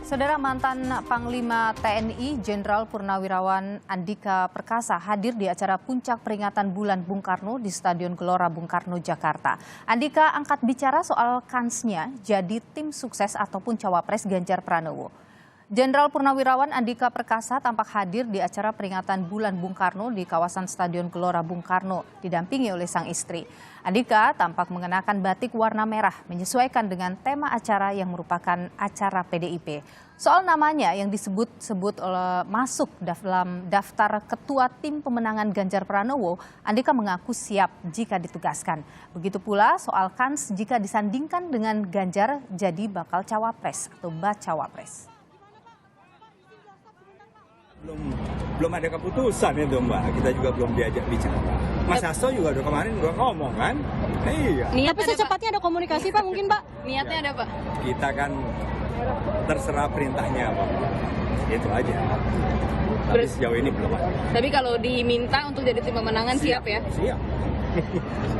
Saudara, mantan Panglima TNI Jenderal Purnawirawan Andika Perkasa hadir di acara puncak peringatan Bulan Bung Karno di Stadion Gelora Bung Karno, Jakarta. Andika angkat bicara soal kansnya jadi tim sukses ataupun cawapres Ganjar Pranowo. Jenderal Purnawirawan Andika Perkasa tampak hadir di acara peringatan Bulan Bung Karno di kawasan Stadion Gelora Bung Karno, didampingi oleh sang istri. Andika tampak mengenakan batik warna merah, menyesuaikan dengan tema acara yang merupakan acara PDIP. Soal namanya yang disebut-sebut masuk dalam daftar ketua tim pemenangan Ganjar Pranowo, Andika mengaku siap jika ditugaskan. Begitu pula soal kans jika disandingkan dengan Ganjar jadi bakal cawapres atau bacawapres. Belum ada keputusan itu, Mbak. Kita juga belum diajak bicara. Mas Hasto juga udah kemarin ngomong kan. Iya. Tapi secepatnya ada komunikasi, Pak, mungkin, Pak? Niatnya ada, Pak? Kita kan terserah perintahnya, Pak. Itu aja. Tapi sejauh ini belum ada. Tapi kalau diminta untuk jadi tim pemenangan siap ya? Siap.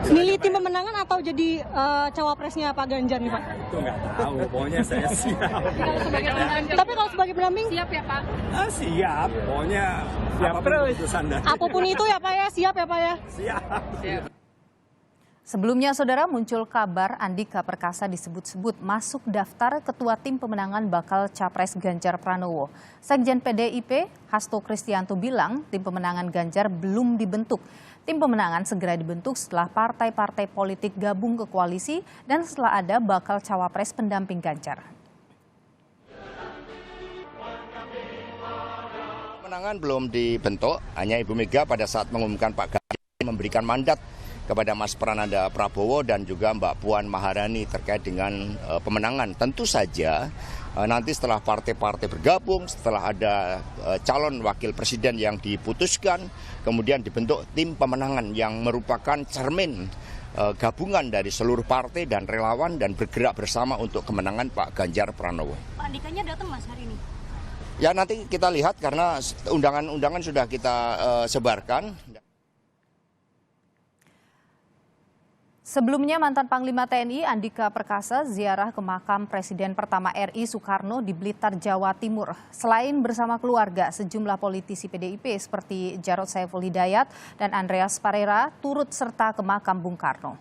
Milih tim pemenangan atau jadi cawapresnya Pak Ganjar nih, Pak? Itu nggak tahu, pokoknya saya siap. Tapi kalau sebagai pendamping? Siap ya, Pak? Siap, pokoknya siap terus. Apapun itu ya, Pak ya? Siap ya, Pak ya? Siap. Sebelumnya, saudara, muncul kabar Andika Perkasa disebut-sebut masuk daftar ketua tim pemenangan bakal capres Ganjar Pranowo. Sekjen PDIP Hasto Kristianto bilang tim pemenangan Ganjar belum dibentuk. Tim pemenangan segera dibentuk setelah partai-partai politik gabung ke koalisi dan setelah ada bakal cawapres pendamping Ganjar. Pemenangan belum dibentuk, hanya Ibu Mega pada saat mengumumkan Pak Ganjar memberikan mandat kepada Mas Prananda Prabowo dan juga Mbak Puan Maharani terkait dengan pemenangan. Tentu saja nanti setelah partai-partai bergabung, setelah ada calon wakil presiden yang diputuskan, kemudian dibentuk tim pemenangan yang merupakan cermin gabungan dari seluruh partai dan relawan dan bergerak bersama untuk kemenangan Pak Ganjar Pranowo. Pak Andikanya datang, Mas, hari ini? Ya, nanti kita lihat karena undangan-undangan sudah kita sebarkan. Sebelumnya, mantan Panglima TNI Andika Perkasa ziarah ke makam Presiden pertama RI Soekarno di Blitar, Jawa Timur. Selain bersama keluarga, sejumlah politisi PDIP seperti Jarod Saiful Hidayat dan Andreas Parera turut serta ke makam Bung Karno.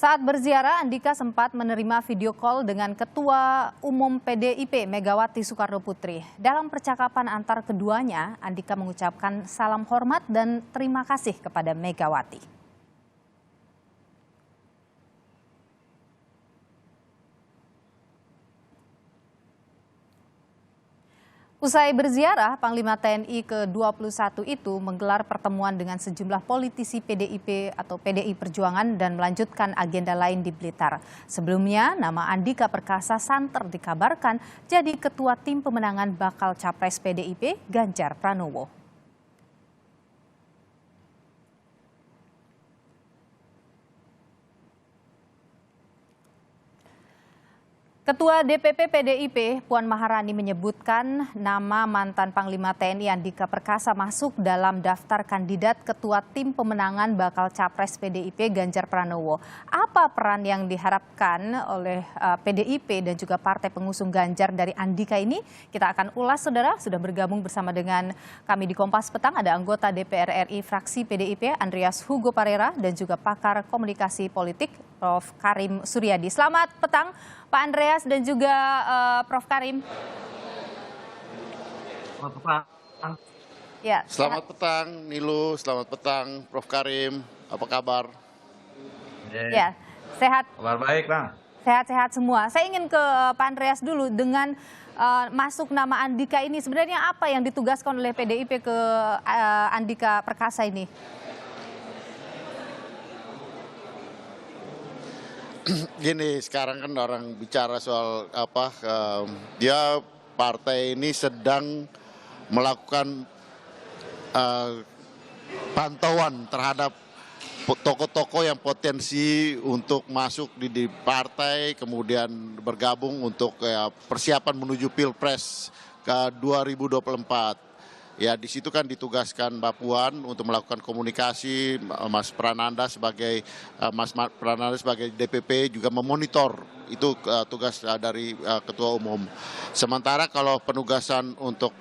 Saat berziarah, Andika sempat menerima video call dengan Ketua Umum PDIP Megawati Soekarno Putri. Dalam percakapan antar keduanya, Andika mengucapkan salam hormat dan terima kasih kepada Megawati. Usai berziarah, Panglima TNI ke-21 itu menggelar pertemuan dengan sejumlah politisi PDIP atau PDI Perjuangan dan melanjutkan agenda lain di Blitar. Sebelumnya, nama Andika Perkasa santer dikabarkan jadi ketua tim pemenangan bakal capres PDIP Ganjar Pranowo. Ketua DPP PDIP Puan Maharani menyebutkan nama mantan Panglima TNI Andika Perkasa masuk dalam daftar kandidat ketua tim pemenangan bakal capres PDIP Ganjar Pranowo. Apa peran yang diharapkan oleh PDIP dan juga partai pengusung Ganjar dari Andika ini? Kita akan ulas, saudara. Sudah bergabung bersama dengan kami di Kompas Petang ada anggota DPR RI fraksi PDIP Andreas Hugo Parera dan juga pakar komunikasi politik Prof. Karim Suryadi. Selamat petang, Pak Andreas dan juga Prof. Karim. Selamat petang. Ya, selamat petang, Nilu. Selamat petang, Prof. Karim. Apa kabar? Ya, sehat. Kabar baik, Bang. Sehat-sehat semua. Saya ingin ke Pak Andreas dulu dengan masuk nama Andika ini. Sebenarnya apa yang ditugaskan oleh PDIP ke Andika Perkasa ini? Gini, sekarang kan orang bicara soal dia partai ini sedang melakukan pantauan terhadap tokoh-tokoh yang potensi untuk masuk di partai, kemudian bergabung untuk persiapan menuju Pilpres ke 2024. Ya di situ kan ditugaskan Mbak Puan untuk melakukan komunikasi, Mas Prananda sebagai DPP juga memonitor, itu tugas dari Ketua Umum. Sementara kalau penugasan untuk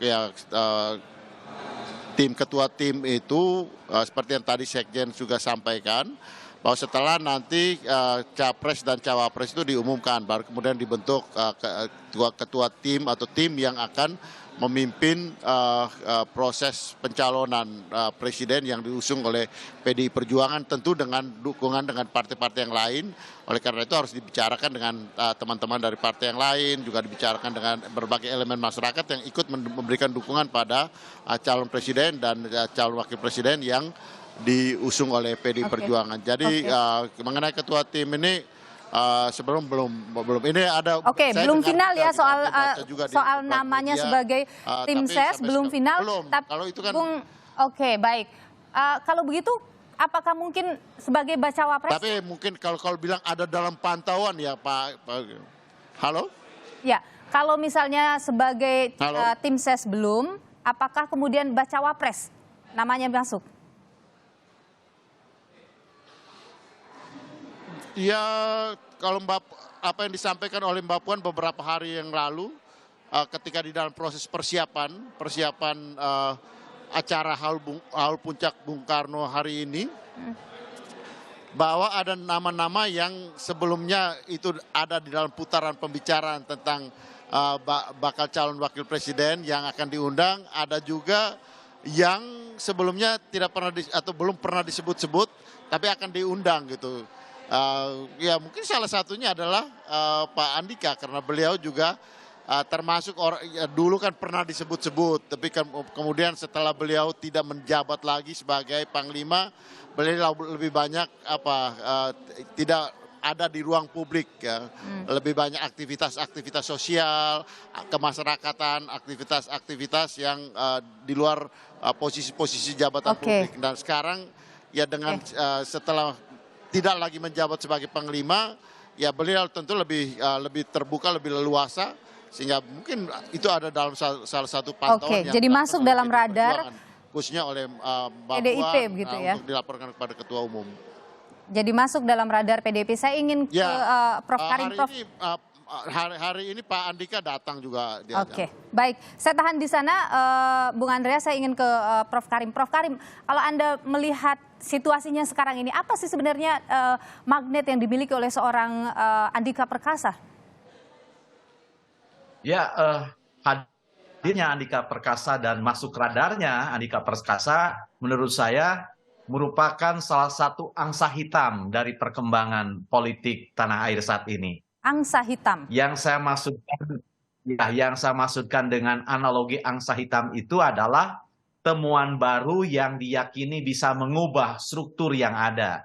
ketua tim itu seperti yang tadi Sekjen juga sampaikan, bahwa setelah nanti capres dan cawapres itu diumumkan, baru kemudian dibentuk ketua tim atau tim yang akan memimpin proses pencalonan presiden yang diusung oleh PDI Perjuangan, tentu dengan dukungan dengan partai-partai yang lain. Oleh karena itu harus dibicarakan dengan teman-teman dari partai yang lain, juga dibicarakan dengan berbagai elemen masyarakat yang ikut memberikan dukungan pada calon presiden dan calon wakil presiden yang diusung oleh PDI Perjuangan. Jadi mengenai ketua tim ini sebelum belum ini ada. Oke, belum final ya soal namanya sebagai tim ses belum final. Belum. Tapi kalau itu kan. Oke, baik. Kalau begitu, apakah mungkin sebagai bacawa pres? Tapi mungkin kalau bilang ada dalam pantauan ya Pak. Halo? Ya, kalau misalnya sebagai tim ses belum, apakah kemudian bacawa pres namanya masuk? Ya, kalau apa yang disampaikan oleh Mbak Puan beberapa hari yang lalu, ketika di dalam proses persiapan acara Haul Puncak Bung Karno hari ini, bahwa ada nama-nama yang sebelumnya itu ada di dalam putaran pembicaraan tentang bakal calon wakil presiden yang akan diundang, ada juga yang sebelumnya tidak pernah atau belum pernah disebut-sebut tapi akan diundang gitu. Ya mungkin salah satunya adalah Pak Andika, karena beliau juga termasuk orang dulu kan pernah disebut-sebut, tapi kemudian setelah beliau tidak menjabat lagi sebagai Panglima, beliau lebih banyak tidak ada di ruang publik ya. Lebih banyak aktivitas sosial, kemasyarakatan, aktivitas yang di luar posisi-posisi jabatan publik. Dan sekarang ya dengan setelah tidak lagi menjabat sebagai Panglima, ya beliau tentu lebih terbuka, lebih leluasa, sehingga mungkin itu ada dalam salah satu pantauan yang jadi masuk dalam radar khususnya oleh Mbak PDIP Puan begitu ya, untuk dilaporkan kepada Ketua Umum. Jadi masuk dalam radar PDIP. Saya ingin ke Prof Karim. Hari ini Pak Andika datang juga. Oke, baik. Saya tahan di sana, Bung Andreas. Saya ingin ke Prof Karim. Prof Karim, kalau Anda melihat situasinya sekarang ini, apa sih sebenarnya magnet yang dimiliki oleh seorang Andika Perkasa? Ya, hadirnya Andika Perkasa dan masuk radarnya Andika Perkasa menurut saya merupakan salah satu angsa hitam dari perkembangan politik tanah air saat ini. Angsa hitam. Yang saya maksudkan dengan analogi angsa hitam itu adalah temuan baru yang diyakini bisa mengubah struktur yang ada.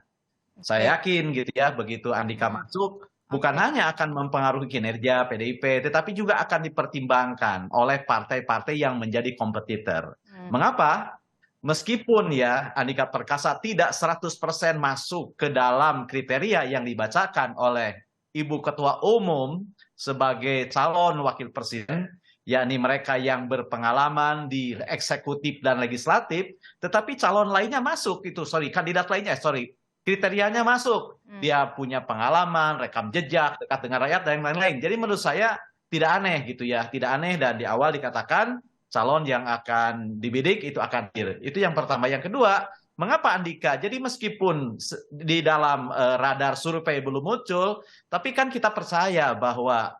Saya yakin gitu ya, begitu Andika masuk, bukan hanya akan mempengaruhi kinerja PDIP, tetapi juga akan dipertimbangkan oleh partai-partai yang menjadi kompetitor. Mengapa? Meskipun ya Andika Perkasa tidak 100% masuk ke dalam kriteria yang dibacakan oleh Ibu Ketua Umum sebagai calon wakil presiden, yakni mereka yang berpengalaman di eksekutif dan legislatif, tetapi calon lainnya masuk kandidat lainnya, kriterianya masuk. Dia punya pengalaman, rekam jejak, dekat dengan rakyat dan lain-lain. Jadi menurut saya tidak aneh gitu ya, tidak aneh, dan di awal dikatakan calon yang akan dibidik itu akan hadir. Itu yang pertama. Yang kedua, mengapa Andika? Jadi meskipun di dalam radar survei belum muncul, tapi kan kita percaya bahwa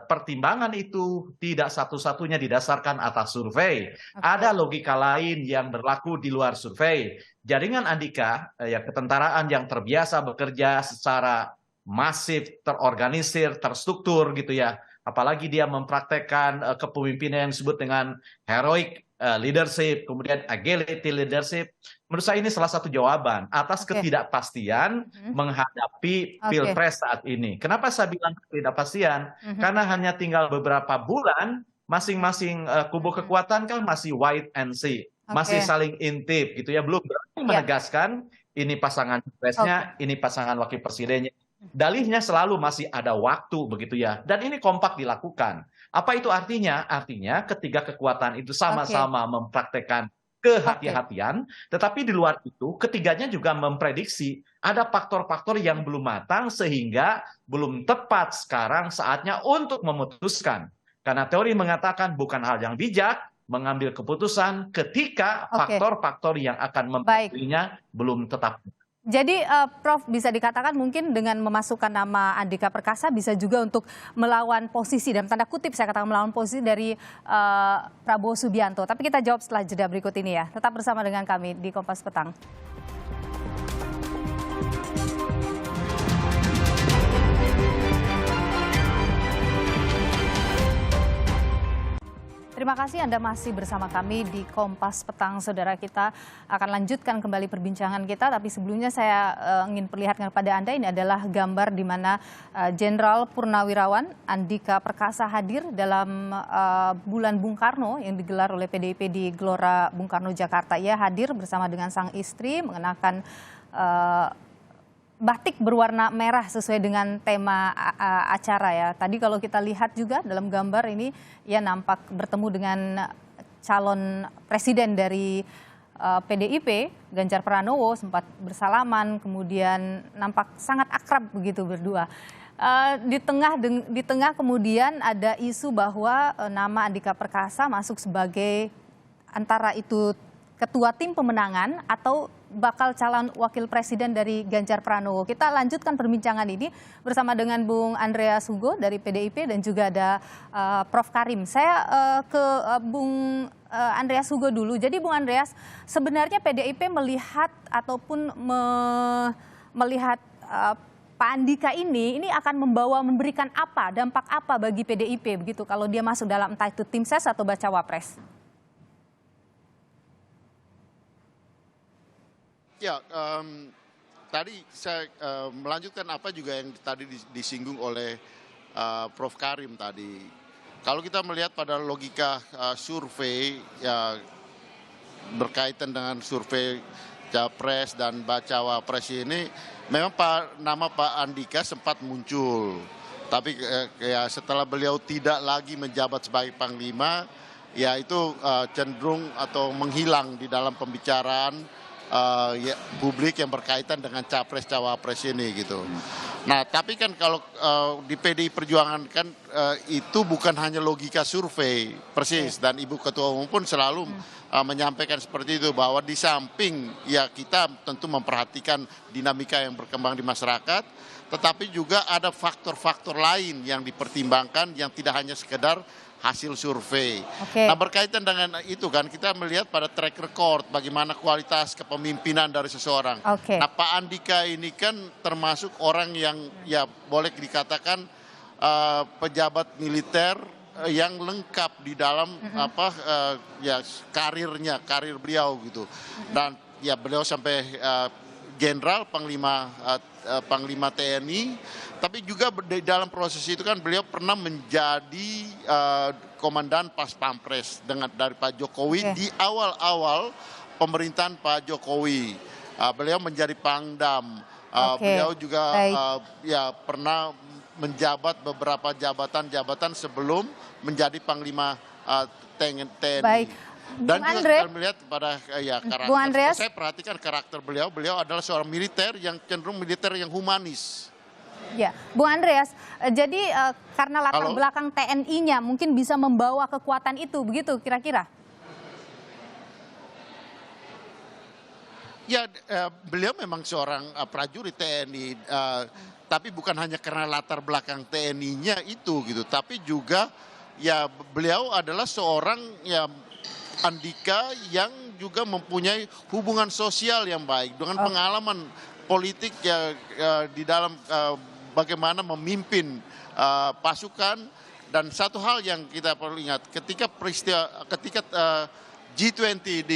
pertimbangan itu tidak satu-satunya didasarkan atas survei. Ada logika lain yang berlaku di luar survei. Jaringan Andika, ya ketentaraan yang terbiasa bekerja secara masif, terorganisir, terstruktur gitu ya. Apalagi dia mempraktekkan kepemimpinan yang disebut dengan heroic leadership, kemudian agility leadership. Menurut saya ini salah satu jawaban atas ketidakpastian menghadapi Pilpres saat ini. Kenapa saya bilang ketidakpastian? Karena hanya tinggal beberapa bulan, masing-masing kubu kekuatan kan masih wait and see, masih saling intip gitu ya, belum berani menegaskan ini pasangan presnya, ini pasangan wakil presidennya. Dalihnya selalu masih ada waktu begitu ya. Dan ini kompak dilakukan. Apa itu artinya? Artinya ketika kekuatan itu sama-sama mempraktekkan kehati-hatian, tetapi di luar itu ketiganya juga memprediksi ada faktor-faktor yang belum matang sehingga belum tepat sekarang saatnya untuk memutuskan. Karena teori mengatakan bukan hal yang bijak mengambil keputusan ketika faktor-faktor yang akan mempengaruhinya belum tetap. Jadi Prof bisa dikatakan mungkin dengan memasukkan nama Andika Perkasa bisa juga untuk melawan posisi, dalam tanda kutip saya katakan melawan posisi dari Prabowo Subianto. Tapi kita jawab setelah jeda berikut ini ya. Tetap bersama dengan kami di Kompas Petang. Terima kasih Anda masih bersama kami di Kompas Petang, saudara. Kita akan lanjutkan kembali perbincangan kita, tapi sebelumnya saya ingin perlihatkan kepada Anda, ini adalah gambar di mana Jenderal Purnawirawan Andika Perkasa hadir dalam Bulan Bung Karno yang digelar oleh PDIP di Gelora Bung Karno, Jakarta. Ia hadir bersama dengan sang istri mengenakan batik berwarna merah sesuai dengan tema acara ya. Tadi kalau kita lihat juga dalam gambar ini, ia nampak bertemu dengan calon presiden dari PDIP, Ganjar Pranowo, sempat bersalaman, kemudian nampak sangat akrab begitu berdua. Di tengah kemudian ada isu bahwa nama Andika Perkasa masuk sebagai antara itu ketua tim pemenangan atau bakal calon wakil presiden dari Ganjar Pranowo. Kita lanjutkan perbincangan ini bersama dengan Bung Andreas Hugo dari PDIP dan juga ada Prof Karim. Saya ke Bung Andreas Hugo dulu. Jadi Bung Andreas, sebenarnya PDIP melihat ataupun melihat Pak Andika ini akan memberikan apa, dampak apa bagi PDIP begitu kalau dia masuk dalam entah itu tim ses atau bacawa pres? Ya, tadi saya melanjutkan apa juga yang tadi disinggung oleh Prof Karim tadi. Kalau kita melihat pada logika survei ya berkaitan dengan survei Capres dan bacawa pres ini, memang nama Pak Andika sempat muncul. Tapi ya setelah beliau tidak lagi menjabat sebagai Panglima, ya itu cenderung atau menghilang di dalam pembicaraan ya, publik yang berkaitan dengan capres cawapres ini gitu. Nah tapi kan kalau di PDI Perjuangan kan itu bukan hanya logika survei persis, dan Ibu Ketua Umum pun selalu menyampaikan seperti itu, bahwa di samping ya kita tentu memperhatikan dinamika yang berkembang di masyarakat, tetapi juga ada faktor-faktor lain yang dipertimbangkan yang tidak hanya sekedar hasil survei. Nah berkaitan dengan itu kan kita melihat pada track record bagaimana kualitas kepemimpinan dari seseorang. Nah Pak Andika ini kan termasuk orang yang ya boleh dikatakan pejabat militer yang lengkap di dalam ya karir beliau gitu. Dan ya beliau sampai Jenderal Panglima TNI, tapi juga di dalam proses itu kan beliau pernah menjadi komandan pas pampres dari Pak Jokowi di awal-awal pemerintahan Pak Jokowi. Beliau menjadi Pangdam, beliau juga ya pernah menjabat beberapa jabatan-jabatan sebelum menjadi Panglima TNI. Baik. Dan juga kita melihat pada ya karakter, saya perhatikan karakter beliau adalah seorang militer yang cenderung militer yang humanis. Ya, Bung Andreas, jadi karena latar belakang TNI-nya mungkin bisa membawa kekuatan itu, begitu kira-kira? Ya, beliau memang seorang prajurit TNI, tapi bukan hanya karena latar belakang TNI-nya itu gitu, tapi juga ya beliau adalah seorang ya Andika yang juga mempunyai hubungan sosial yang baik dengan pengalaman politik ya di dalam bagaimana memimpin pasukan. Dan satu hal yang kita perlu ingat, ketika G20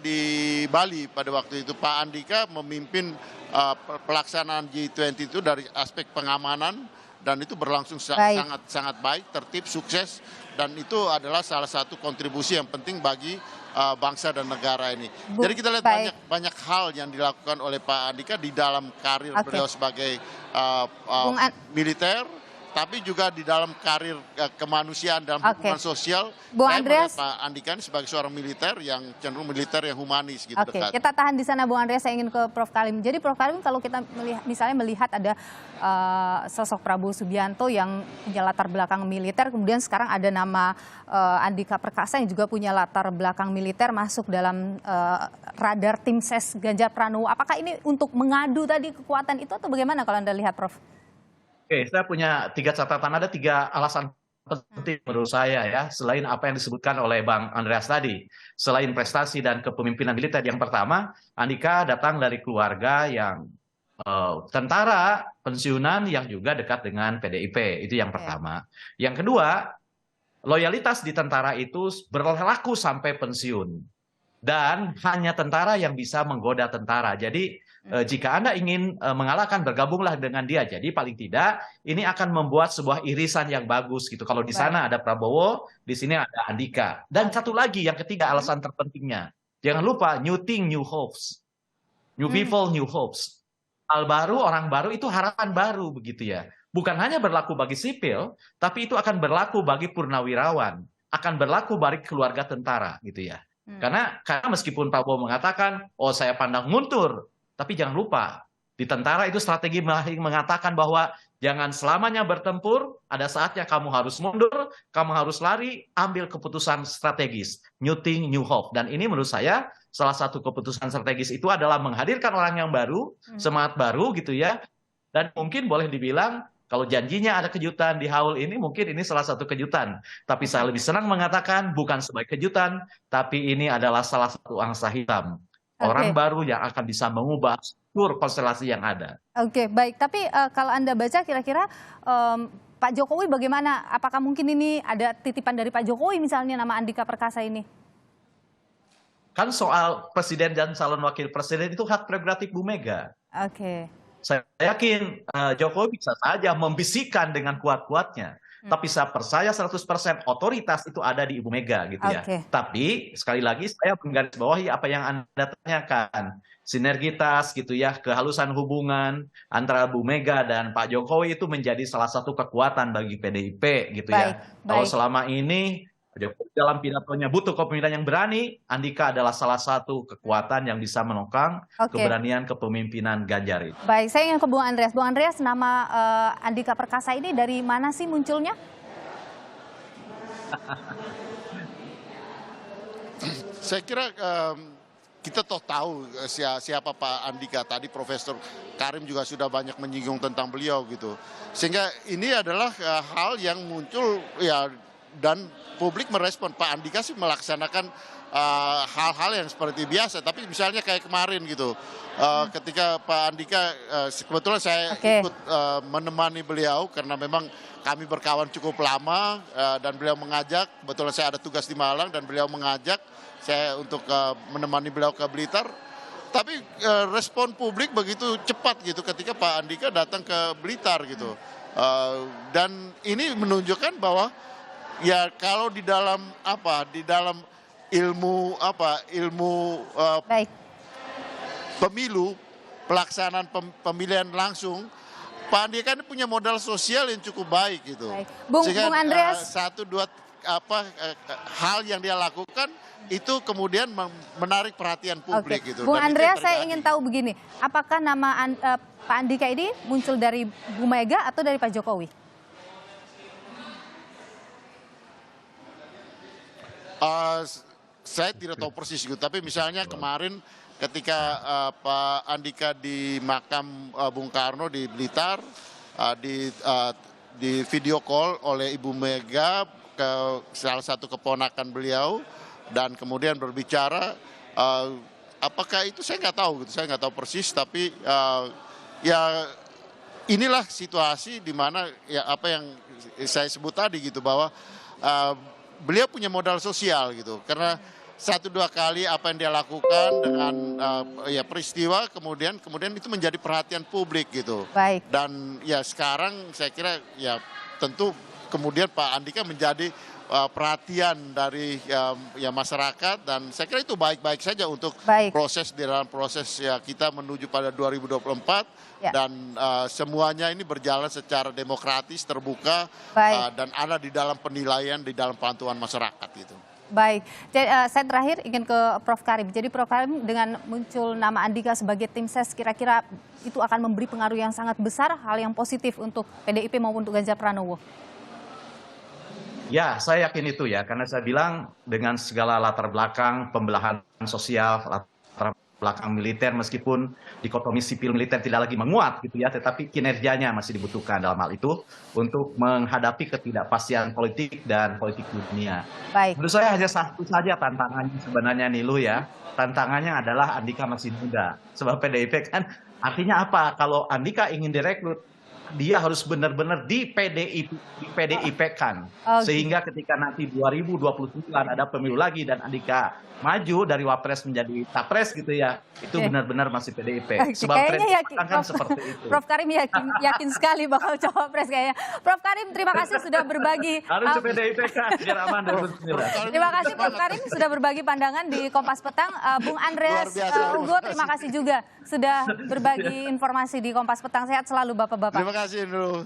di Bali pada waktu itu, Pak Andika memimpin pelaksanaan G20 itu dari aspek pengamanan, dan itu berlangsung sangat baik, tertib, sukses, dan itu adalah salah satu kontribusi yang penting bagi bangsa dan negara ini. Bu, Jadi kita lihat baik. banyak hal yang dilakukan oleh Pak Andika di dalam karir Oke. beliau sebagai Bung An- militer, tapi juga di dalam karir kemanusiaan dalam Oke. hubungan sosial. Bung Saya Andreas. melihat Pak Andika ini sebagai seorang militer yang cenderung militer yang humanis gitu, Oke, dekat. kita tahan di sana Bung Andreas, saya ingin ke Prof. Kalim. Jadi Prof. Kalim, kalau kita misalnya melihat ada sosok Prabowo Subianto yang punya latar belakang militer, kemudian sekarang ada nama Andika Perkasa yang juga punya latar belakang militer masuk dalam radar tim ses Ganjar Pranowo. Apakah ini untuk mengadu tadi kekuatan itu atau bagaimana kalau Anda lihat, Prof? Oke, saya punya 3 catatan, ada 3 alasan penting menurut saya ya, selain apa yang disebutkan oleh Bang Andreas tadi. Selain prestasi dan kepemimpinan militer, yang pertama, Andika datang dari keluarga yang tentara pensiunan yang juga dekat dengan PDIP, itu yang pertama. Yang kedua, loyalitas di tentara itu berlaku sampai pensiun. Dan hanya tentara yang bisa menggoda tentara. Jadi jika Anda ingin mengalahkan, bergabunglah dengan dia. Jadi paling tidak ini akan membuat sebuah irisan yang bagus gitu. Kalau di sana ada Prabowo, di sini ada Andika. Dan satu lagi, yang ketiga, alasan terpentingnya. Jangan lupa, new thing, new hopes. New people, new hopes. Hal baru, orang baru, itu harapan baru begitu ya. Bukan hanya berlaku bagi sipil, tapi itu akan berlaku bagi purnawirawan. Akan berlaku bagi keluarga tentara gitu ya. Karena meskipun Prabowo mengatakan, oh saya pandang mundur, tapi jangan lupa, di tentara itu strategi mengatakan bahwa jangan selamanya bertempur, ada saatnya kamu harus mundur, kamu harus lari, ambil keputusan strategis, new thing, new hope. Dan ini menurut saya salah satu keputusan strategis itu adalah menghadirkan orang yang baru, semangat baru gitu ya. Dan mungkin boleh dibilang, kalau janjinya ada kejutan di haul ini, mungkin ini salah satu kejutan. Tapi saya lebih senang mengatakan bukan sebagai kejutan, tapi ini adalah salah satu angsa hitam. Orang baru yang akan bisa mengubah seluruh konstelasi yang ada. Oke, baik. Tapi kalau Anda baca kira-kira Pak Jokowi bagaimana? Apakah mungkin ini ada titipan dari Pak Jokowi misalnya nama Andika Perkasa ini? Kan soal presiden dan calon wakil presiden itu hak prerogatif Bu Mega. Oke. Saya yakin Jokowi bisa saja membisikkan dengan kuat-kuatnya. Tapi saya percaya 100% otoritas itu ada di Ibu Mega gitu ya. Tapi sekali lagi saya menggarisbawahi apa yang Anda tanyakan. Sinergitas gitu ya, kehalusan hubungan antara Bu Mega dan Pak Jokowi itu menjadi salah satu kekuatan bagi PDIP gitu ya. Kalau selama ini Jokowi dalam pidatonya butuh kepemimpinan yang berani, Andika adalah salah satu kekuatan yang bisa menopang keberanian kepemimpinan Ganjar itu. Baik, saya ingin ke Bung Andreas. Bung Andreas, nama Andika Perkasa ini dari mana sih munculnya? Saya kira kita tahu siapa Pak Andika. Tadi Profesor Karim juga sudah banyak menyinggung tentang beliau gitu. Sehingga ini adalah hal yang muncul ya, dan publik merespon. Pak Andika sih melaksanakan hal-hal yang seperti biasa. Tapi misalnya kayak kemarin gitu, ketika Pak Andika, kebetulan saya ikut menemani beliau karena memang kami berkawan cukup lama, dan beliau mengajak, kebetulan saya ada tugas di Malang dan beliau mengajak saya untuk menemani beliau ke Blitar. Tapi respon publik begitu cepat gitu ketika Pak Andika datang ke Blitar gitu. Dan ini menunjukkan bahwa ya kalau di dalam ilmu pemilu, pelaksanaan pemilihan langsung, Pak Andika ini punya modal sosial yang cukup baik gitu. Bung Andreas, Andreas, satu dua hal yang dia lakukan itu kemudian menarik perhatian publik gitu. Bung Andreas, saya ingin tahu begini, apakah nama Pak Andika ini muncul dari Bu Mega atau dari Pak Jokowi? Saya tidak tahu persis gitu, tapi misalnya kemarin ketika Pak Andika di makam Bung Karno di Blitar, di video call oleh Ibu Mega ke salah satu keponakan beliau, dan kemudian berbicara, apakah itu saya nggak tahu gitu, saya nggak tahu persis, tapi ya inilah situasi di mana ya apa yang saya sebut tadi gitu, bahwa beliau punya modal sosial gitu, karena 1-2 kali apa yang dia lakukan dengan ya peristiwa kemudian itu menjadi perhatian publik gitu. Dan ya sekarang saya kira ya tentu kemudian Pak Andika menjadi perhatian dari ya masyarakat, dan saya kira itu baik-baik saja untuk Baik. proses di dalam proses ya kita menuju pada 2024 Ya. dan semuanya ini berjalan secara demokratis, terbuka, Baik. dan ada di dalam penilaian, di dalam pantauan masyarakat gitu. Baik, jadi, saya terakhir ingin ke Prof. Karim. Jadi Prof. Karim, dengan muncul nama Andika sebagai tim ses, kira-kira itu akan memberi pengaruh yang sangat besar, hal yang positif untuk PDIP maupun untuk Ganjar Pranowo? Ya, saya yakin itu ya, karena saya bilang dengan segala latar belakang pembelahan sosial, latar belakang militer, meskipun dikotomi sipil militer tidak lagi menguat gitu ya, tetapi kinerjanya masih dibutuhkan dalam hal itu untuk menghadapi ketidakpastian politik dan politik dunia. Baik. Menurut saya hanya satu saja tantangannya sebenarnya Niluh ya, tantangannya adalah Andika masih muda. Sebab PDIP kan artinya apa? Kalau Andika ingin direkrut, dia harus benar-benar di PDIP kan. Sehingga ketika nanti 2029 ada pemilu lagi dan Andika maju dari Wapres menjadi Capres gitu ya, itu benar-benar masih PDIP. Sebab Kayaknya tren kan seperti itu. Prof. Karim yakin sekali bakal cawapres kayaknya. Prof. Karim, terima kasih sudah berbagi. Harus PDIP kan, biar aman 2019. Terima kasih Prof. Karim sudah berbagi pandangan di Kompas Petang. Bung Andreas Luar biasa. Hugo, terima kasih juga sudah berbagi informasi di Kompas Petang. Sehat selalu Bapak-Bapak. Terima kasih, Nurul.